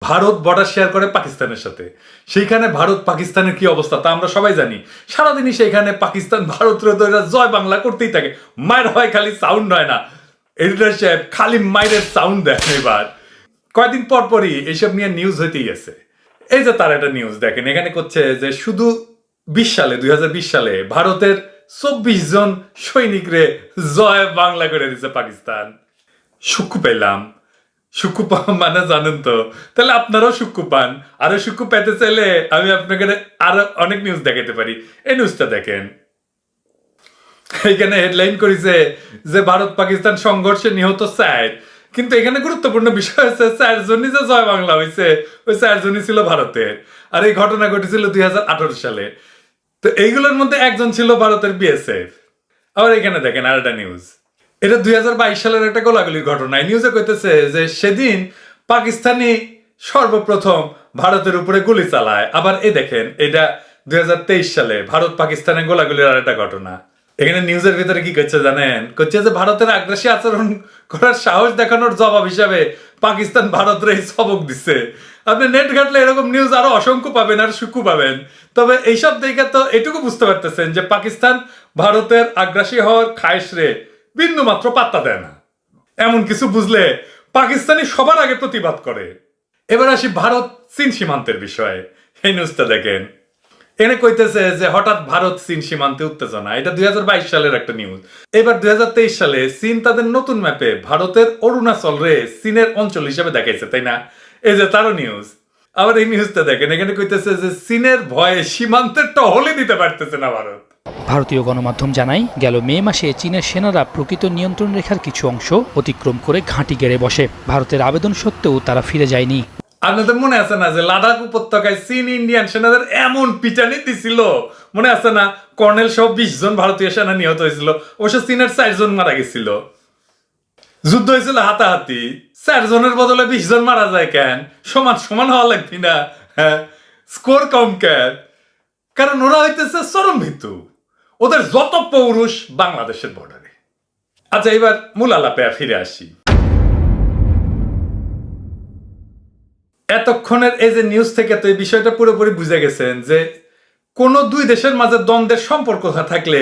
Bharat border share করে পাকিস্তানের সাথে, সেইখানে ভারত পাকিস্তানের কি অবস্থা তা আমরা সবাই জানি। সারাদিনই সেইখানে পাকিস্তান ভারতের জয় বাংলা করতেই থাকে, মায়ের হয় খালি সাউন্ড হয় না, এডিটর সাহেব খালি মায়ের সাউন্ড দেয়। এবার কয়েকদিন পর পরই এইসব নিয়ে নিউজ হইতেই আছে। এই যে তার একটা নিউজ দেখেন, এখানে করছে যে শুধু 2020 সালে ভারতের 24 জন সৈনিকরে জয় বাংলা করে দিছে পাকিস্তান। সুক্কু পেলাম, সুক্কু মানে জানেন তো, তাহলে আপনারাও সুক্কু পান। আরো সুক্কু পেতে চাইলে আমি আপনাকে আরো অনেক নিউজ দেখাতে পারি। এই নিউজটা দেখেন, এখানে হেডলাইন করেছে যে ভারত পাকিস্তান সংঘর্ষে নিহত 4, কিন্তু এখানে গুরুত্বপূর্ণ বিষয় হচ্ছে 4 জনই যে জয় বাংলা হয়েছে, ওই 4 জনই ছিল ভারতের। আর এই ঘটনা ঘটেছিল 2018 সালে। তো এইগুলোর মধ্যে একজন ছিল ভারতের বিএসএফ। আবার এখানে দেখেন আরেকটা নিউজ, এটা 2022 সালের একটা গোলাগুলির ঘটনা। নিউজে কইতেছে যে সেদিন পাকিস্তানি সর্বপ্রথম ভারতের উপরে গুলি চালায়। আবার এই দেখেন, এটা 2023 সালে ভারত পাকিস্তানের গোলাগুলির আরেকটা ঘটনা। এখানে নিউজের ভিতরে কি করছে জানেন, করছে যে ভারতের আগ্রাসী আচরণ করার সাহস দেখানোর জবাব হিসাবে পাকিস্তান ভারতের এই সবক দিচ্ছে। আপনি নেট ঘাটলে এরকম নিউজ আরো অসংখ্য পাবেন, আর সুকু পাবেন। তবে এইসব দেখে তো এটুকু বুঝতে পারতেছেন যে পাকিস্তান ভারতের আগ্রাসী হওয়ার খায়েশ রে বিন্দু মাত্র পাত্তা দেয় না। এমন কিছু বুঝলে পাকিস্তানি সবার আগে প্রতিবাদ করে। এবার আসি ভারত চীন সীমান্তের বিষয়ে। এই নিউজটা দেখেন, এনে কইতেছে যে হঠাৎ ভারত চীন সীমান্তে উত্তেজনা। এটা 2022 সালের একটা নিউজ। এবার 2023 সালে চীন তাদের নতুন ম্যাপে ভারতের অরুণাচল রে চীনের অঞ্চল হিসেবে দেখাইছে, তাই না? এই যে তারও নিউজ। আবার এই নিউজটা দেখেন, এখানে কইতেছে যে চীনের ভয়ে সীমান্তের টহলই দিতে পারতেছে না ভারত। ভারতীয় গণমাধ্যম জানায়, গেল মে মাসে চীনের সেনারা প্রকৃত নিয়ন্ত্রণ রেখার কিছু অংশ অতিক্রম করে ঘাঁটি গেড়ে বসে। ভারতের আবেদন সত্ত্বেও তারা ফিরে যায়নি। আপনাদের মনে আছে না যে লাদাখ উপত্যকায় চীন ইন্ডিয়ান সেনাদের এমন পিটানি দিছিল, মনে আছে না? কর্নেল সহ 20 জন ভারতীয় সেনা নিহত হয়েছিল। অবশ্য চীনের 4 জন মারা গেছিল। যুদ্ধ হয়েছিল হাতাহাতি, 4 জনের বদলে 20 জন মারা যায় কেন? সমান সমান হওয়া লাগবে না? হ্যাঁ, স্কোর কম কেন? কারণ ওরা হইতেছে চরম ভীতু, ওদের যত পৌরুষ বাংলাদেশের বর্ডারে। আচ্ছা, এবার মূল আলাপে ফিরে আসি। এতক্ষণের এই যে নিউজ থেকে তো এই বিষয়টা পুরোপুরি বুঝে গেছেন যে কোন দুই দেশের মাঝে দ্বন্দ্বের সম্পর্ক থাকলে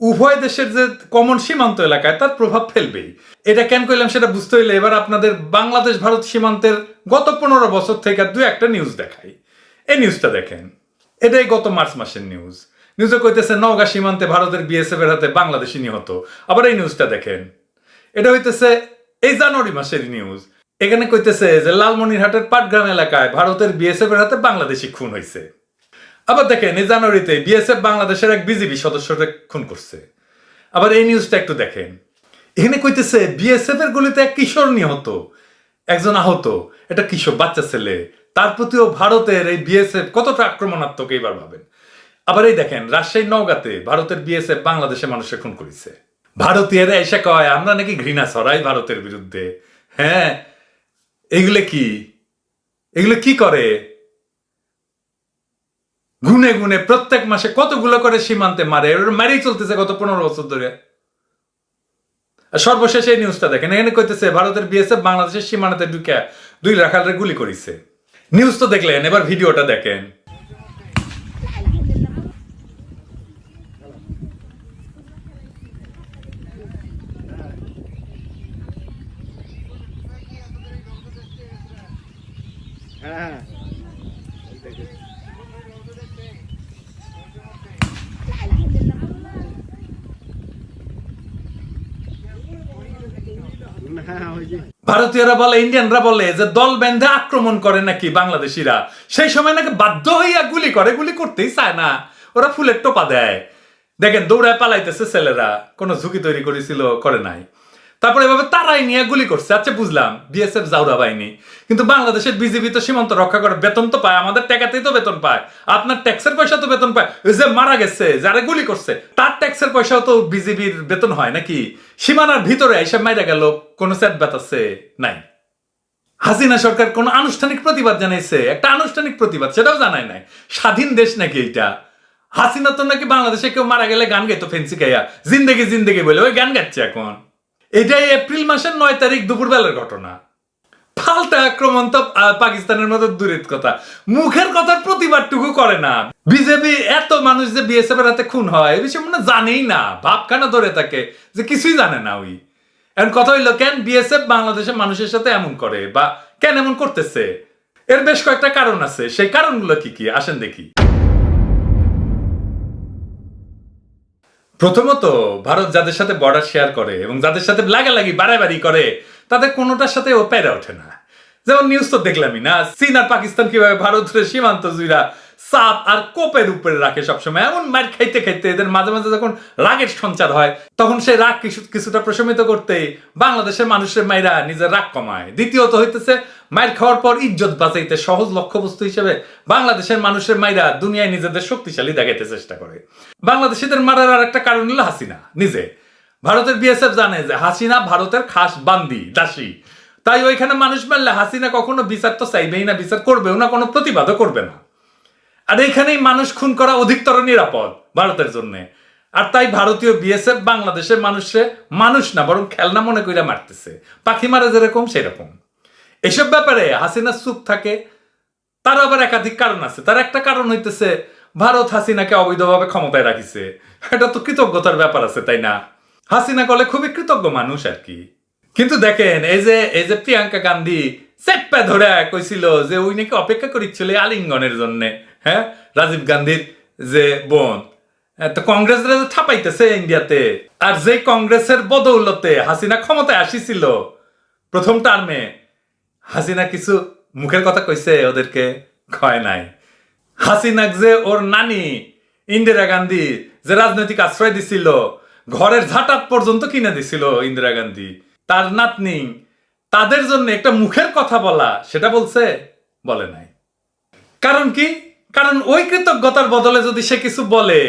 উভয় দেশের যে কমন সীমান্ত এলাকায় তার প্রভাব ফেলবেই। এটা কেন কইলাম সেটা বুঝতে হইলে এবার আপনাদের বাংলাদেশ ভারত সীমান্তের গত 15 বছর থেকে দুই একটা নিউজ দেখাই। এই নিউজটা দেখেন, এটাই গত মার্চ মাসের নিউজ। নিউজে কইতেছে নওগাঁ সীমান্তে ভারতের বিএসএফ এর হাতে বাংলাদেশি নিহত। আবার এই নিউজটা দেখেন, এটা হইতেছে এই জানুয়ারি মাসের নিউজ। এখানে কইতেছে যে লালমনিরহাটের পাটগ্রাম এলাকায় ভারতের বিএসএফ এর হাতে বাংলাদেশি খুন হয়েছে। আবার দেখেন, এই জানুয়ারিতে বিএসএফ বাংলাদেশের এক বিজিবি সদস্যকে খুন করছে। আবার এই নিউজটা একটু দেখেন, এখানে কইতেছে বিএসএফ এর গুলিতে এক কিশোর নিহত, একজন আহত, এটা কিশোর বাচ্চা ছেলে। তার প্রতিও ভারতের এই বিএসএফ কতটা আক্রমণাত্মক এইবার ভাবেন। আবার এই দেখেন, রাজশাহী নওগাঁতে ভারতের বিএসএফ বাংলাদেশের মানুষকে খুন করেছে। ভারতীয়রা এসে কয় আমরা নাকি ঘৃণা ছড়াই ভারতের বিরুদ্ধে। হ্যাঁ, এগুলো কি করে? গুনে গুনে প্রত্যেক মাসে কতগুলো করে সীমান্তে মারে, মারেই চলতেছে গত 15 বছর ধরে। সর্বশেষ এই নিউজটা দেখেন, এখানে কইতেছে ভারতের বিএসএফ বাংলাদেশের সীমানাতে ঢুকে 2 রাখালের গুলি করেছে। নিউজ তো দেখলেন, এবার ভিডিওটা দেখেন। ভারতীয়রা বলে, ইন্ডিয়ানরা বলে যে দল বেঁধে আক্রমণ করে নাকি বাংলাদেশিরা, সেই সময় নাকি বাধ্য হইয়া গুলি করে, গুলি করতেই চায় না, ওরা ফুলের টোপা দেয়। দেখেন দৌড়ায় পালাইতেছে ছেলেরা, কোনো ঝুঁকি তৈরি করেছিল করে নাই। তারপরে এভাবে তারাই নিয়ে গুলি করছে। আচ্ছা বুঝলাম বিএসএফ জাউরা বাহিনী, কিন্তু বাংলাদেশের বিজিবি তো সীমান্ত রক্ষা করে, বেতন তো পায়, আমাদের টাকাতেই তো বেতন পায়, আপনার ট্যাক্সের পয়সা তো বেতন পায়। ওই যে মারা গেছে যারা গুলি করছে তার ট্যাক্সের পয়সাও তো বিজিবির বেতন হয় নাকি? সীমানার ভিতরে এইসব মাইরা গেল, কোনো সেট বাতাচ্ছে নাই। হাসিনা সরকার কোন আনুষ্ঠানিক প্রতিবাদ জানাইছে? একটা আনুষ্ঠানিক প্রতিবাদ সেটাও জানায় নাই। স্বাধীন দেশ নাকি এইটা? হাসিনা তো নাকি বাংলাদেশে কেউ মারা গেলে গান গাইতো ফেন্সি গাইয়া, জিন্দেগি জিন্দেগি বলে ওই গান গাচ্ছে এখন। এটাই এপ্রিল মাসের 9 তারিখ দুপুরবেলার ঘটনা। পাল্টা আক্রমণ তো পাকিস্তানের মতো দূরের কথা, মুখের কথার প্রতিবাদটুকু করে না। বিজেপি এত মানুষ যে বিএসএফ এর হাতে খুন হয় এ বিষয়ে মনে জানেই না, ভাবখানা ধরে থাকে যে কিছুই জানে না। ওই এখন কথা হইলো, কেন বিএসএফ বাংলাদেশের মানুষের সাথে এমন করে বা কেন এমন করতেছে? এর বেশ কয়েকটা কারণ আছে। সেই কারণগুলো কি কি আসেন দেখি। প্রথমত, ভারত যাদের সাথে বর্ডার শেয়ার করে এবং যাদের সাথে লাগালাগি বাড়াবাড়ি করে তাদের কোনোটার সাথে ও পেরে ওঠে না। যেমন নিউজ তো দেখলামই না, চীন আর পাকিস্তান কিভাবে ভারতের সীমান্ত জুড়া চাপ আর কোপের উপরে রাখে সবসময়। এমন মার খাইতে খাইতে এদের মাঝে মাঝে যখন রাগের সঞ্চার হয় তখন সেই রাগ কিছুটা প্রশমিত করতে বাংলাদেশের মানুষের মাইরা নিজের রাগ কমায়। দ্বিতীয়ত হইতেছে, মায়ের খাওয়ার পর ইজ্জত বাঁচাইতে সহজ লক্ষ্যবস্তু হিসেবে বাংলাদেশের মানুষের মাইরা দুনিয়ায় নিজেদের শক্তিশালী দেখাইতে চেষ্টা করে। বাংলাদেশিদের মারার আর একটা কারণ হলো হাসিনা নিজে। ভারতের বিএসএফ জানে যে হাসিনা ভারতের খাস বান্দি দাসী, তাই ওইখানে মানুষ মারলে হাসিনা কখনো বিচার তো চাইবেই না, বিচার করবেও না, কোনো প্রতিবাদও করবে না। আর এইখানেই মানুষ খুন করা অধিকতর নিরাপদ ভারতের জন্য। আর তাই ভারতীয় বিএসএফ বাংলাদেশের মানুষে মানুষ না বরং খেলনা মনে কইরা মারতেছে, পাখি মারা যেরকম সেরকম। এসব ব্যাপারে হাসিনা চুপ থাকে, তার আবার একাধিক কারণ আছে। তার একটা কারণ হইতেছে ভারত হাসিনাকে অবৈধভাবে ক্ষমতায় রাখিছে, এটা তো কৃতজ্ঞতার ব্যাপার আছে, তাই না? হাসিনা কলে খুবই কৃতজ্ঞ মানুষ আর কি। কিন্তু দেখেন, এই যে প্রিয়াঙ্কা গান্ধী চেপ্পা ধরে কইছিল যে ওই নাকি অপেক্ষা করিচ্ছিল আলিঙ্গনের জন্য, হ্যাঁ, রাজীব গান্ধীর যে বোন, তো কংগ্রেস ছাপাইতেছে ইন্ডিয়াতে। আর যে কংগ্রেসের বদৌলতে হাসিনা ক্ষমতায় আসিছিল প্রথম টার্মে, হাসিনা কিছু মুখের কথা কইছে ওদেরকে? কয় নাই। হাসিনাক যে ওর নানি ইন্দিরা গান্ধী যে রাজনৈতিক আশ্রয় দিছিল, ঘরের ঝাঁটাত পর্যন্ত কিনে দিছিল ইন্দিরা গান্ধী, তার নাতনি, তাদের জন্য একটা মুখের কথা বলা, সেটা বলছে? বলে নাই। কারণ কি? কারণ ওই কৃতজ্ঞতার বদলে যদি সে কিছু বলে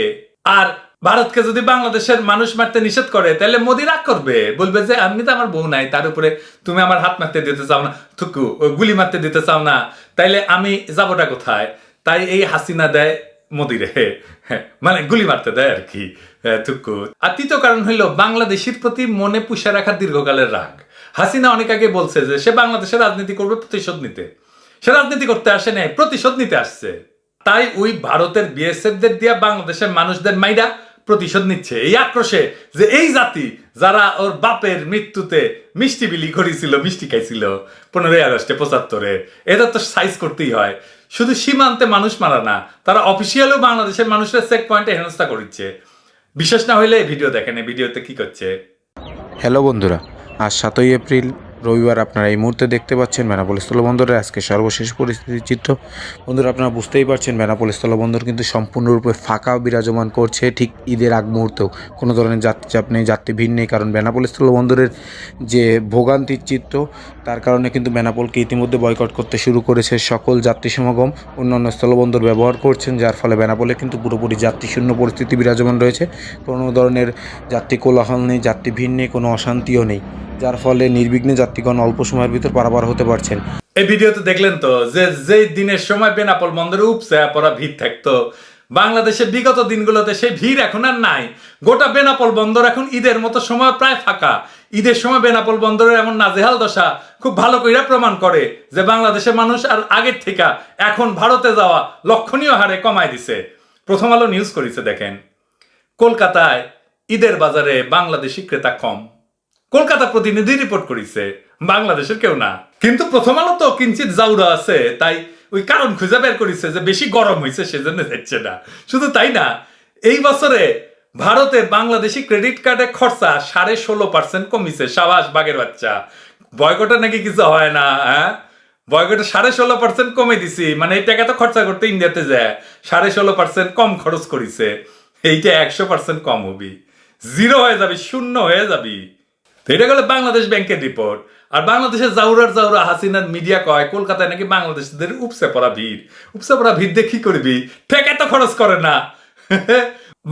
আর ভারতকে যদি বাংলাদেশের মানুষ মারতে নিষেধ করে, তাহলে মোদি রাগ করবে, বলবে যে আমি তো আমার বউ নাই, তার উপরে তুমি আমার হাত মারতে দিতে চাও না, থুকু গুলি মারতে দিতে চাও না, তাইলে আমি যাবোটা কোথায়? তাই এই হাসিনা দেয় মোদিরে, মানে গুলি মারতে দেয় আর কি, থুকু। আর তৃতীয় কারণ হইলো বাংলাদেশের প্রতি মনে পুষে রাখা দীর্ঘকালের রাগ। হাসিনা অনেক আগে বলছে যে সে বাংলাদেশের রাজনীতি করবে প্রতিশোধ নিতে। সে রাজনীতি করতে আসে নাই, প্রতিশোধ নিতে আসছে। তাই ওই ভারতের বিএসএফদের দিয়া বাংলাদেশের মানুষদের মাইরা প্রতিশোধ নিচ্ছে। এই আক্রোশে যে এই জাতি যারা ওর বাপের মৃত্যুতে মিষ্টি বিলি করেছিল, মিষ্টি খাইছিল 15ই আগস্টে 75-এ, এটা তো সাইজ করতেই হয়। শুধু সীমান্তে মানুষ মারা না, তারা অফিসিয়ালও বাংলাদেশের মানুষের চেক পয়েন্টে হেনস্থা করছে। বিশেষ না হইলে এই ভিডিও দেখেন, এই ভিডিওতে কি করছে। হ্যালো বন্ধুরা, আজ 7ই এপ্রিল রবিবার। আপনারা এই মুহূর্তে দেখতে পাচ্ছেন বেনাপোল স্থলবন্দরের আজকে সর্বশেষ পরিস্থিতির চিত্র। বন্ধুরা, আপনারা বুঝতেই পারছেন বেনাপোল স্থলবন্দর কিন্তু সম্পূর্ণরূপে ফাঁকা বিরাজমান করছে। ঠিক ঈদের আগ মুহূর্তেও কোনো ধরনের যাত্রী চাপ নেই, যাত্রী ভিড় নেই, কারণ বেনাপোল স্থলবন্দরের যে ভোগান্তির চিত্র, তার কারণে কিন্তু বেনাপোলকে ইতিমধ্যে বয়কট করতে শুরু করেছে সকল যাত্রী সমাগম। অন্যান্য স্থলবন্দর ব্যবহার করছেন, যার ফলে বেনাপোলে কিন্তু পুরোপুরি যাত্রীশূন্য পরিস্থিতি বিরাজমান রয়েছে। কোনো ধরনের যাত্রী কোলাহল নেই, যাত্রী ভিড় নেই, কোনো অশান্তিও নেই, যার ফলে নির্বিঘ্নে যাত্রীগণ অল্প সময়ের ভিতর পারাপার হতে পারছেন। এই ভিডিওতে দেখলেন তো যে দিনের সময় বেনাপোল বন্দরে উপচে পড়া ভিড় থাকতো, বাংলাদেশের বিগত দিনগুলোতে সেই ভিড় এখন আর নাই। গোটা বেনাপোল বন্দর এখন ঈদের মতো সময় প্রায় ফাঁকা। ঈদের সময় বেনাপোল বন্দরের এমন নাজেহাল দশা খুব ভালো করে প্রমাণ করে যে বাংলাদেশের মানুষ আর আগের থেকে এখন ভারতে যাওয়া লক্ষণীয় হারে কমায় দিছে। প্রথম আলো নিউজ করেছে, দেখেন কলকাতায় ঈদের বাজারে বাংলাদেশি ক্রেতা কম। কলকাতা প্রতিনিধি রিপোর্ট করেছে, বাংলাদেশের কেউ না। কিন্তু প্রথম আলো তো কিঞ্চিত জাউরা আছে, তাই ওই কারণ খুঁজে বের করেছে যে বেশি গরম হয়েছে সেজন্য যাচ্ছে না। শুধু তাই না, এই বছরে ভারতে বাংলাদেশি ক্রেডিট কার্ডে খরচা 16.5% কমিছে। সাবাস বাগের বাচ্চা, বয়কটে নাকি কিছু হয় না, হ্যাঁ, বয়কটে 16.5% কমে দিছি, মানে এই টাকা তো খরচা করতে ইন্ডিয়াতে যায়, 16.5% কম খরচ করেছে। এইটা 100% কম হবি, জিরো হয়ে যাবি, শূন্য হয়ে যাবি। এটা গেল বাংলাদেশ ব্যাংকের রিপোর্ট। আর বাংলাদেশের জাউরা হাসিনার মিডিয়া কয় কলকাতায় নাকি বাংলাদেশিদের উপসে পড়া ভিড় দিয়ে কি করবি, টাকা তো খরচ করে না।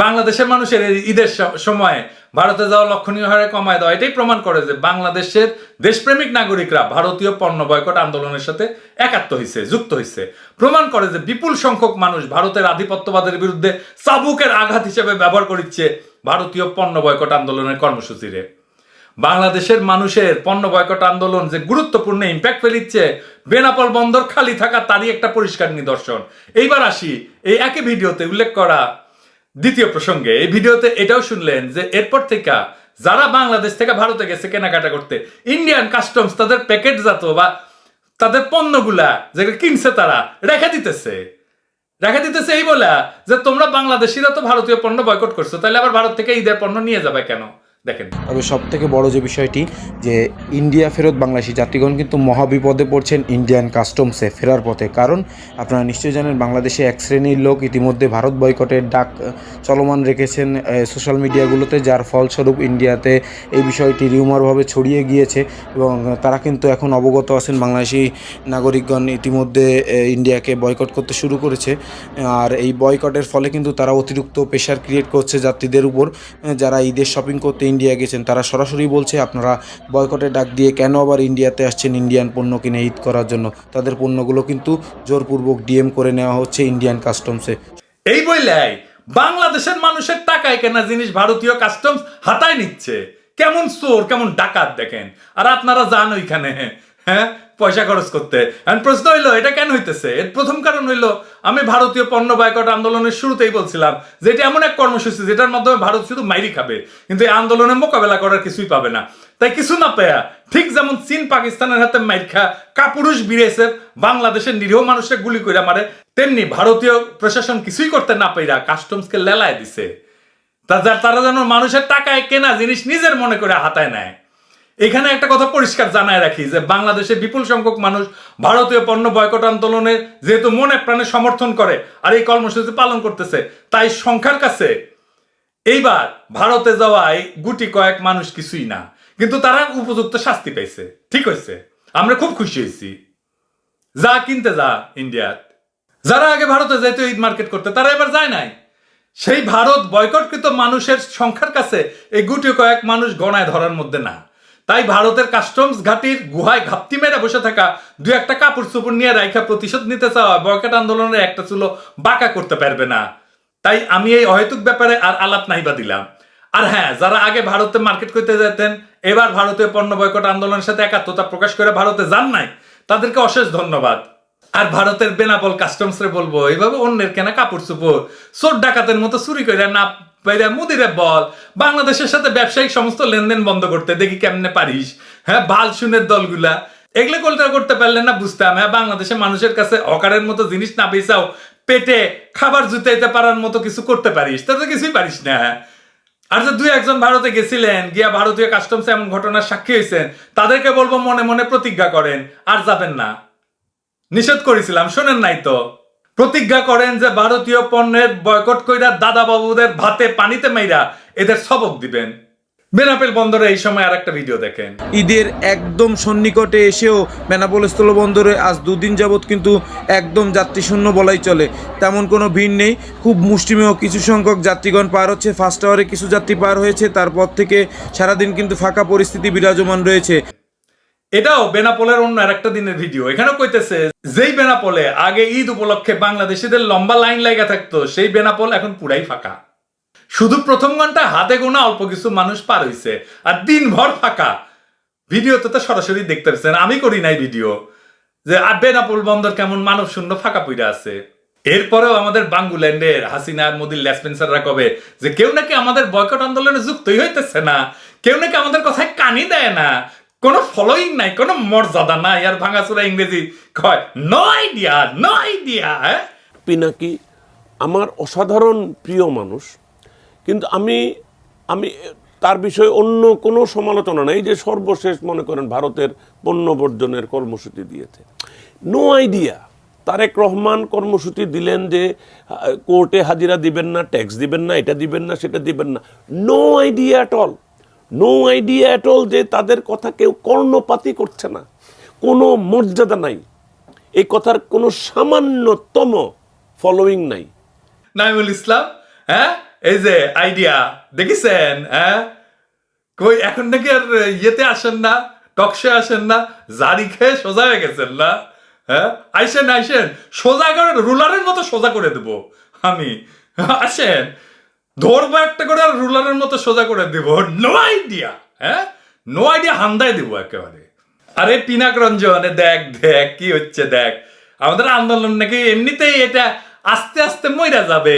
বাংলাদেশের মানুষের ঈদের সময় ভারতে যাওয়া লক্ষণীয় হারে কমায় দেওয়া এটাই প্রমাণ করে যে বাংলাদেশের দেশপ্রেমিক নাগরিকরা ভারতীয় পণ্য বয়কট আন্দোলনের সাথে যুক্ত হয়েছে। প্রমাণ করে যে বিপুল সংখ্যক মানুষ ভারতের আধিপত্যবাদের বিরুদ্ধে চাবুকের আঘাত হিসেবে ব্যবহার করছে ভারতীয় পণ্য বয়কট আন্দোলনের কর্মসূচিরে। বাংলাদেশের মানুষের পণ্য বয়কট আন্দোলন যে গুরুত্বপূর্ণ ইম্প্যাক্ট ফেলিচ্ছে বেনাপোল বন্দর খালি থাকা তারই একটা পরিষ্কার নিদর্শন। এইবার আসি এই একই ভিডিওতে উল্লেখ করা দ্বিতীয় প্রসঙ্গে। এই ভিডিওতে এটাও শুনলেন যে এরপর থেকে যারা বাংলাদেশ থেকে ভারতে গেছে কেনাকাটা করতে, ইন্ডিয়ান কাস্টমস তাদের প্যাকেটজাত বা তাদের পণ্যগুলা যেগুলো কিনছে তারা রেখে দিতেছে এই বলে যে তোমরা বাংলাদেশিরা তো ভারতীয় পণ্য বয়কট করছো, তাহলে আবার ভারত থেকে ঈদের পণ্য নিয়ে যাবে কেন? দেখেন, তবে সব থেকে বড় যে বিষয়টি যে ইন্ডিয়া ফেরত বাংলাদেশি যাত্রীগণ কিন্তু মহাবিপদে পড়ছেন ইন্ডিয়ান কাস্টমসে ফেরার পথে। কারণ আপনারা নিশ্চয়ই জানেন বাংলাদেশে এক শ্রেণীর লোক ইতিমধ্যে ভারত বয়কটের ডাক চলমান রেখেছেন সোশ্যাল মিডিয়াগুলোতে, যার ফলস্বরূপ ইন্ডিয়াতে এই বিষয়টি রিউমারভাবে ছড়িয়ে গিয়েছে এবং তারা কিন্তু এখন অবগত আছেন বাংলাদেশি নাগরিকগণ ইতিমধ্যে ইন্ডিয়াকে বয়কট করতে শুরু করেছে। আর এই বয়কটের ফলে কিন্তু তারা অতিরিক্ত প্রেশার ক্রিয়েট করছে যাত্রীদের উপর, যারা ঈদের শপিং করতে ইন্ডিয়া গেছেন তারা সরাসরি বলছে আপনারা বয়কটের ডাক দিয়ে কেন আবার ইন্ডিয়াতে আসছেন ইন্ডিয়ান পণ্য কিনে ঈদ করার জন্য। তাদের পণ্যগুলো কিন্তু জোরপূর্বক ডিএম করে নেওয়া হচ্ছে ইন্ডিয়ান কাস্টমসে। এই বইলাই বাংলাদেশের মানুষের টাকায় কেনা জিনিস ভারতীয় কাস্টমস হাতায় নিচ্ছে। কেমন চোর, কেমন ডাকাত দেখেন। আর আপনারা যান ওইখানে হ্যাঁ পয়সা খরচ করতে। প্রশ্ন হইলো এটা কেন হইতেছে? এর প্রথম কারণ হইলো আমি ভারতীয় পণ্য বয়কট আন্দোলনের শুরুতেই বলছিলাম যে এটা এমন এক কর্মসূচি যেটার মাধ্যমে ভারত শুধু মাইরি খাবে, কিন্তু এই আন্দোলনে মোকাবেলা করার কিছুই পাবে না। তাই কিছু না পেয়া ঠিক যেমন চীন পাকিস্তানের হাতে মাইর খা কাপুরুষ বিএসএফ বাংলাদেশের নিরীহ মানুষকে গুলি করে মারে, তেমনি ভারতীয় প্রশাসন কিছুই করতে না পেরা কাস্টমসকে লেলায় দিছে। তারা যেন মানুষের টাকায় কেনা জিনিস নিজের মনে করে হাতায় নেয়। এখানে একটা কথা পরিষ্কার জানায় রাখি যে বাংলাদেশে বিপুল সংখ্যক মানুষ ভারতীয় পণ্য বয়কট আন্দোলনের যেহেতু মনে প্রাণে সমর্থন করে আর এই কর্মসূচি পালন করতেছে, তাই সংখ্যার কাছে এইবার ভারতে যাওয়া এই গুটি কয়েক মানুষ কিছুই না, কিন্তু তারা উপযুক্ত শাস্তি পাইছে। ঠিক হয়েছে, আমরা খুব খুশি হয়েছি। যা কিনতে যা ইন্ডিয়াত, যারা আগে ভারতে যাইতো ঈদ মার্কেট করতে তারা এবার যায় নাই। সেই ভারত বয়কটকৃত মানুষের সংখ্যার কাছে এই গুটি কয়েক মানুষ গণায় ধরার মধ্যে না। তাই ভারতের কাস্টমস ঘাটির গুহায় ঘাপটি মেরে বসে থাকা দু একটা কাপড় চোপড় নিয়ে রাইখা প্রতিশোধ নিতে চাওয়া বয়কট আন্দোলনের একটা চুলো বাঁকা করতে পারবে না। তাই আমি এই অহেতুক ব্যাপারে আর আলাপ নাইবা দিলাম। আর হ্যাঁ, যারা আগে ভারতে মার্কেট করতে যেতেন এবার ভারতীয় পণ্য বয়কট আন্দোলনের সাথে একাত্মতা প্রকাশ করে ভারতে যান নাই, তাদেরকে অশেষ ধন্যবাদ। আর ভারতের বেনাপোল কাস্টমসরে বলবো এইভাবে অন্যের কেনা কাপড় চোপড় চোর ডাকাতের মতো চুরি করে না বাইরে মুদিরে বল বাংলাদেশের সাথে ব্যবসায়িক সমস্ত লেনদেন বন্ধ করতে, দেখি কেমনে পারিস। হ্যাঁ, বাল শুনের দলগুলা এগুলো করতে পারলেন না বুঝতাম। হ্যাঁ, বাংলাদেশের মানুষের কাছে হকারের মতো জিনিস না বেচাও পেটে খাবার জুতাইতে পারার মতো কিছু করতে পারিস, তা তো কিছুই পারিস না। আর যে দুই একজন ভারতে গেছিলেন গিয়া ভারতীয় কাস্টমসে এমন ঘটনার সাক্ষী হয়েছেন, তাদেরকে বলবো মনে মনে প্রতিজ্ঞা করেন আর যাবেন না। নিষেধ করেছিলাম, শোনেন নাই তো? প্রতিজ্ঞা করেন যে ভারতীয় পণ্যের বয়কট কইরা দাদা বাবুদের ভাতে পানিতে মাইরা এদের সবক দিবেন। বেনাপোল বন্দরে এই সময় আর একটা ভিডিও দেখেন। ঈদের একদম সন্নিকটে এসেও বেনাপোল স্থলবন্দরে আজ দুদিন যাবৎ কিন্তু একদম যাত্রী শূন্য বলাই চলে, তেমন কোনো ভিড় নেই। খুব মুষ্টিমেয় কিছু সংখ্যক যাত্রীগণ পার হচ্ছে, ফার্স্ট আওয়ারে কিছু যাত্রী পার হয়েছে, তারপর থেকে সারাদিন কিন্তু ফাঁকা পরিস্থিতি বিরাজমান রয়েছে। এটাও বেনাপোলের অন্য আরেকটা দিনের ভিডিও। এখানেও কইতেছে যেই বেনাপোলে আগে ঈদ উপলক্ষে বাংলাদেশিদের লম্বা লাইন লাগা থাকতো সেই বেনাপোল এখন পুরাই ফাঁকা। শুধু প্রথম ঘন্টা হাতে গোনা অল্প কিছু মানুষ পার হইছে, আর দিনভর ফাঁকা। ভিডিওতে তো সরাসরি দেখতে পাচ্ছেন, আমি করি নাই ভিডিও, যে বেনাপোল বন্দর কেমন মানব শূন্য ফাঁকা পইরা আছে। এরপরেও আমাদের বাঙ্গুল্যান্ডের হাসিনা আর মোদির লেসপেন্সাররা কবে যে কেউ নাকি আমাদের বয়কট আন্দোলনে যুক্তই হইতেছে না, কেউ নাকি আমাদের কথায় কানই দেয় না, কোনো ফলোইং নাই, কোনো মর্যাদা নাই, আর ভাঙাচোরা ইংরেজি কয় no idea, no idea. Pinaki আমার অসাধারণ প্রিয় মানুষ, কিন্তু আমি তার বিষয়ে অন্য কোনো সমালোচনা নাই। যে সর্বশেষ মনে করেন ভারতের পণ্য বর্জনের কর্মসূচি দিয়েছে, নো আইডিয়া। তারেক রহমান কর্মসূচি দিলেন যে কোর্টে হাজিরা দিবেন না, ট্যাক্স দিবেন না, এটা দিবেন না, সেটা দিবেন না। No idea at all, no idea at all যে তাদের কথা কেউ কর্ণপাতই করছে না, কোনো মর্যাদা নাই, এই কথার কোনো সামান্যতম ফলোয়িং নাই। নাইমুল ইসলাম, হ্যাঁ এই যে আইডিয়া দেখেছেন, হ্যাঁ কই এখন নাকি আর ইয়েতে আসেন না, টকশে আসেন না, জারি খেয়ে সোজা হয়ে গেছেন না? হ্যাঁ আইসেন আইসেন, সোজা করে রুলারের মতো সোজা করে দেবো আমি। আসেন, ধরবো একটা করে আর রুলারের মতো সোজা করে দেব। নো আইডিয়া, হ্যাঁ নো আইডিয়া হান্দায় দিব একেবারে। আরে পিনাক রঞ্জন দেখ দেখ কি হচ্ছে দেখ, আমাদের আন্দোলন নাকি এমনিতেই এটা আস্তে আস্তে মইরা যাবে।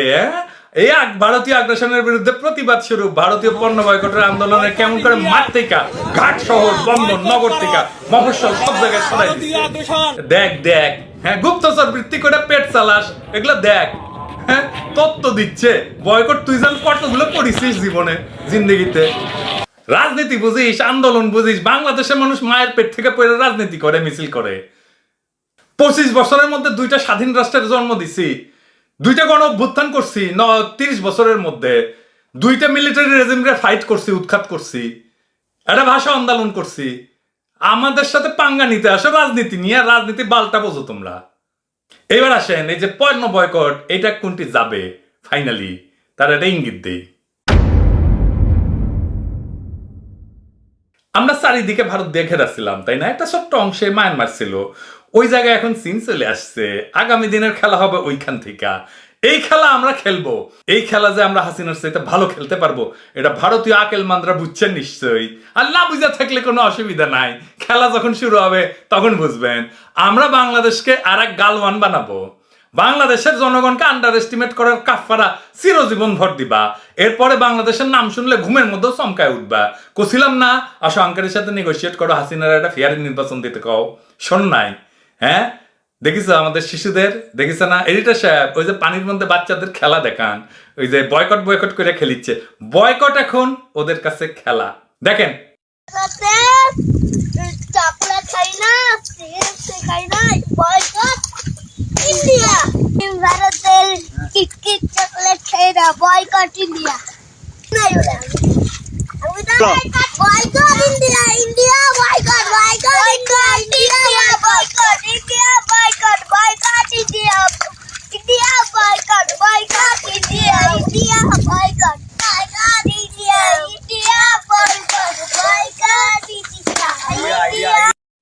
এই ভারতীয় আগ্রাসনের বিরুদ্ধে প্রতিবাদ শুরু, ভারতীয় পণ্য বয়কটের আন্দোলনের কেমন করে মাঠ থেকে ঘাট শহর বন্দর নগর থেকে মফস্বল সব জায়গায় ছড়াই দিচ্ছে। দেখ দেখ, হ্যাঁ গুপ্তচর বৃত্তি করে পেট চালাস, এগুলো দেখ। হ্যাঁ তত্ত্ব দিচ্ছে বয়কট, তুই যেন কতগুলো করেছিস জীবনে জিন্দগিতে। রাজনীতি বুঝিস, আন্দোলন বুঝিস, বাংলাদেশের মানুষ মায়ের পেট থেকে পড়ে রাজনীতি করে, মিছিল করে। 25 বছরের মধ্যে 2টা স্বাধীন রাষ্ট্রের জন্ম দিছি, 2টা গণ অভ্যুত্থান করছি 30 বছরের মধ্যে, 2টা মিলিটারি রেজিমকে ফাইট করছি, উৎখাত করছি, একটা ভাষা আন্দোলন করছি। আমাদের সাথে পাঙ্গা নিতে আসো রাজনীতি নিয়ে, রাজনীতি বালটা বোঝো তোমরা। এবার আসেন এই যে পণ্য বয়কট, এটা কোনটি যাবে ফাইনালি, তার একটা ইঙ্গিত দেই। আমরা চারিদিকে ভারত দিয়ে ঘেরাছিলাম, তাই না? একটা ছোট্ট অংশে মায়ানমার ছিল, ওই জায়গায় এখন চীন চলে আসছে। আগামী দিনের খেলা হবে ওইখান থেকে। এই খেলা আমরা খেলবো, এই খেলা যে আমরা হাসিনার চাইতে ভালো খেলতে পারবো এটা ভারতীয় আকেল মানরা বুঝছেন নিশ্চয়ই। আর না বুঝা থাকলে কোনো অসুবিধা নাই, খেলা যখন শুরু হবে তখন বুঝবেন। আমরা বাংলাদেশকে আর এক গালওয়ান বানাবো, বাংলাদেশের জনগণকে আন্ডার এস্টিমেট করার কাফারা চিরজীবন ভর দিবা। এরপরে বাংলাদেশের নাম শুনলে ঘুমের মধ্যেও চমকায় উঠবা। কছিলাম না আসো আঙ্কারের সাথে নেগোসিয়েট করো, হাসিনার একটা ফেয়ার নির্বাচন দিতে কও, শোন নাই? হ্যাঁ দেখিস আমাদের শিশুদের, দেখিস না এডিটর সাহেব ওই যে পানির মধ্যে বাচ্চাদের খেলা দেখান, ওই যে বয়কট বয়কট করে খেলিচ্ছে। বয়কট এখন ওদের কাছে খেলা। দেখেন চকলেট খাই না, খাই না, বয়কট ইন্ডিয়া। ভারতের কিটকিট চকলেট খাই না, boycott India. Boycott India, India boycott, boycott India, India boycott, India boycott, boycott India, India boycott, boycott India, India boycott, boycott India, India boycott, boycott India.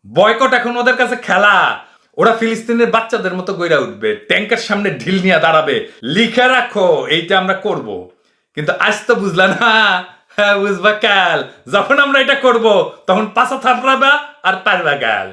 Boycott এখন ওদের কাছে খেলা। ওরা ফিলিস্তিনের বাচ্চাদের মতো গইরা উঠবে, ট্যাঙ্কের সামনে ঢিল নিয়ে দাঁড়াবে, লিখে রাখো এইটা আমরা করব। কিন্তু আজ তো বুঝলা না, হ্যাঁ বুঝবা কাল, যখন আমরা এটা করব তখন পাশা থাপড়াবা আর পারবা গাল।